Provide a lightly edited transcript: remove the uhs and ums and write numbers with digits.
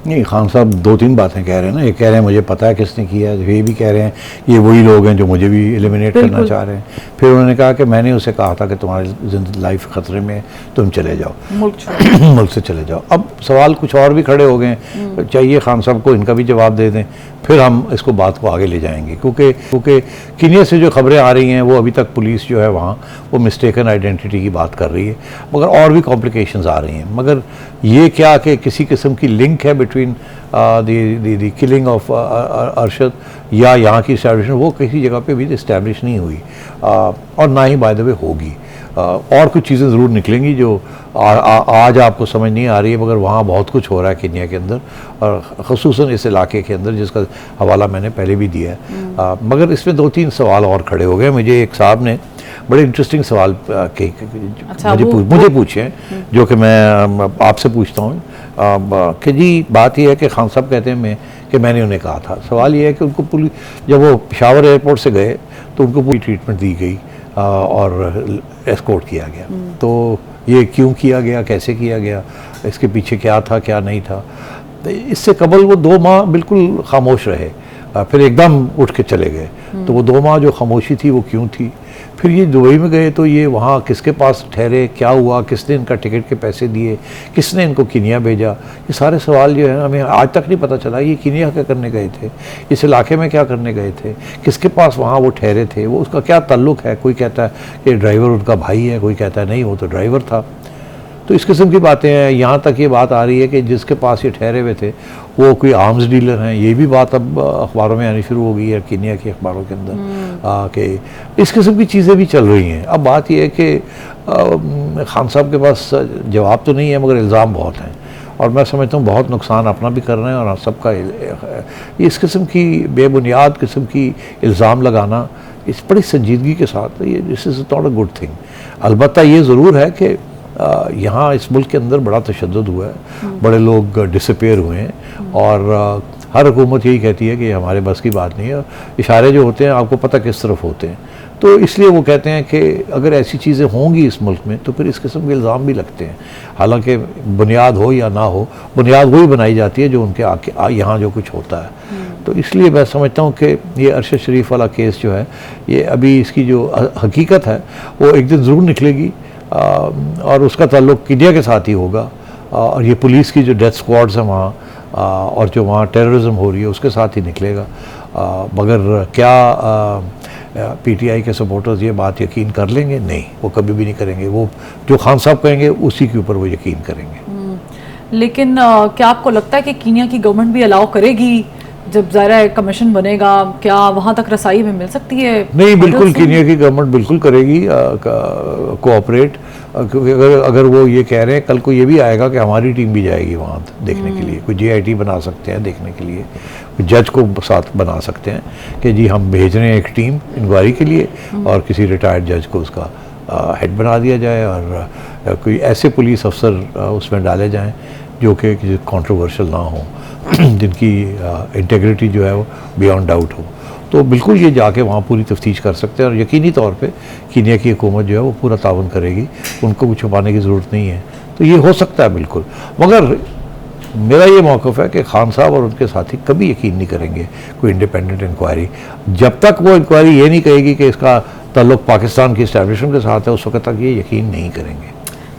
नहीं, खान साहब 2-3 बातें कह रहे हैं ना। ये कह रहे हैं मुझे पता है किसने किया है, ये भी कह रहे हैं ये वही लोग हैं जो मुझे भी एलिमिनेट करना चाह रहे हैं। फिर उन्होंने कहा कि मैंने उसे कहा था कि तुम्हारी लाइफ खतरे में, तुम चले जाओ, मुल्क से चले जाओ। अब सवाल कुछ और भी खड़े हो गए हैं, चाहिए खान साहब को इनका भी जवाब दे दें, फिर हम इसको बात को आगे ले जाएंगे। क्योंकि कीनिया से जो खबरें आ रही हैं वो अभी तक पुलिस जो है वहाँ वो मिस्टेकन आइडेंटिटी की बात कर रही है, मगर और भी कॉम्प्लिकेशंस आ रही हैं। मगर ये क्या कि किसी किस्म की लिंक है between the killing of Arshad या यहाँ की इस्टेब्लिशमेंट, वो किसी जगह पे भी इस्टेब्लिश नहीं हुई, और ना ही बाय द वे होगी। और कुछ चीज़ें ज़रूर निकलेंगी जो आज आपको समझ नहीं आ रही है, मगर वहाँ बहुत कुछ हो रहा है कीनिया के अंदर, और ख़ुसूसन इस इलाके के अंदर जिसका हवाला मैंने पहले भी दिया है। मगर इसमें 2-3 सवाल और खड़े हो गए। मुझे एक साहब ने बड़े इंटरेस्टिंग सवाल मुझे पूछे हैं, जो कि मैं आपसे पूछता हूँ कि जी बात यह है कि खान साहब कहते हैं कि मैंने उन्हें कहा था। सवाल ये है कि उनको पुलिस, जब वो पेशावर एयरपोर्ट से गए तो उनको पूरी ट्रीटमेंट दी गई और एस्कॉर्ट किया गया। तो ये क्यों किया गया, कैसे किया गया, इसके पीछे क्या था क्या नहीं था। तो इससे कबल वो 2 माह बिल्कुल खामोश रहे, फिर एकदम उठ के चले गए। तो वो 2 माह जो खामोशी थी वो क्यों थी। फिर ये दुबई में गए तो ये वहाँ किसके पास ठहरे, क्या हुआ, किसने इनका टिकट के पैसे दिए, किसने इनको कीनिया भेजा, ये सारे सवाल जो है हमें आज तक नहीं पता चला। ये कीनिया क्या करने गए थे, इस इलाके में क्या करने गए थे, किसके पास वहाँ वो ठहरे थे, वो उसका क्या ताल्लुक़ है। कोई कहता है कि ड्राइवर उनका भाई है, कोई कहता है नहीं वो तो ड्राइवर था। तो इस किस्म की बातें हैं। यहाँ तक ये बात आ रही है कि जिसके पास ये ठहरे हुए थे वो कोई आर्म्स डीलर हैं। ये भी बात अब अखबारों में आनी शुरू हो गई है, कीनिया के अखबारों के अंदर, कि इस किस्म की चीज़ें भी चल रही हैं। अब बात यह है कि खान साहब के पास जवाब तो नहीं है, मगर इल्ज़ाम बहुत हैं, और मैं समझता हूँ बहुत नुकसान अपना भी कर रहे हैं और सबका। इस किस्म की बेबुनियाद किस्म की इल्ज़ाम लगाना इस बड़ी संजीदगी के साथ, ये this is not a good thing. अलबत्ता ये ज़रूर है कि यहाँ इस मुल्क के अंदर बड़ा तशद्दुद हुआ है, बड़े लोग डिसअपेयर हुए हैं, और हर हुकूमत यही कहती है कि हमारे बस की बात नहीं है। इशारे जो होते हैं आपको पता किस तरफ होते हैं, तो इसलिए वो कहते हैं कि अगर ऐसी चीज़ें होंगी इस मुल्क में तो फिर इस किस्म के इल्ज़ाम भी लगते हैं। हालांकि बुनियाद हो या ना हो, बुनियाद वही बनाई जाती है जो उनके आके यहाँ जो कुछ होता है। तो इसलिए मैं समझता हूँ कि ये अरशद शरीफ वाला केस जो है, ये अभी इसकी जो हकीकत है वो एक दिन ज़रूर निकलेगी, और उसका ताल्लुक कीनिया के साथ ही होगा, और ये पुलिस की जो डेथ स्क्वाड्स हैं वहाँ, और जो वहाँ टेररिज्म हो रही है उसके साथ ही निकलेगा। मगर क्या पीटीआई के सपोर्टर्स ये बात यकीन कर लेंगे? नहीं, वो कभी भी नहीं करेंगे। वो जो खान साहब कहेंगे उसी के ऊपर वो यकीन करेंगे। लेकिन क्या आपको लगता है कि कीनिया की गवर्नमेंट भी अलाउ करेगी जब ज़ाहिर कमीशन बनेगा, क्या वहाँ तक रसाई में मिल सकती है? नहीं, बिल्कुल कीनिया की गवर्नमेंट बिल्कुल करेगी कोऑपरेट, क्योंकि अगर वो ये कह रहे हैं, कल को ये भी आएगा कि हमारी टीम भी जाएगी वहाँ देखने के लिए। कोई JIT बना सकते हैं देखने के लिए, कोई जज को साथ बना सकते हैं कि जी हम भेज रहे हैं एक टीम इंक्वायरी के लिए, और किसी रिटायर्ड जज को उसका हेड बना दिया जाए, और कोई ऐसे पुलिस अफसर उसमें डाले जाएँ जो कि कंट्रोवर्शियल ना हो, जिनकी इंटेग्रिटी जो है वो बियॉन्ड डाउट हो। तो बिल्कुल ये जाके वहाँ पूरी तफ्तीश कर सकते हैं, और यकीनी तौर पे कीनिया की हुकूमत जो है वो पूरा ताउन करेगी, उनको कुछ छुपाने की ज़रूरत नहीं है। तो ये हो सकता है बिल्कुल, मगर मेरा ये मौक़िफ़ है कि खान साहब और उनके साथी कभी यकीन नहीं करेंगे कोई इंडिपेंडेंट इंक्वायरी, जब तक वो इंक्वायरी ये नहीं कहेगी कि इसका ताल्लुक़ पाकिस्तान की इस्टेब्लिशमेंट के साथ है, उस वक्त तक ये यकीन नहीं करेंगे।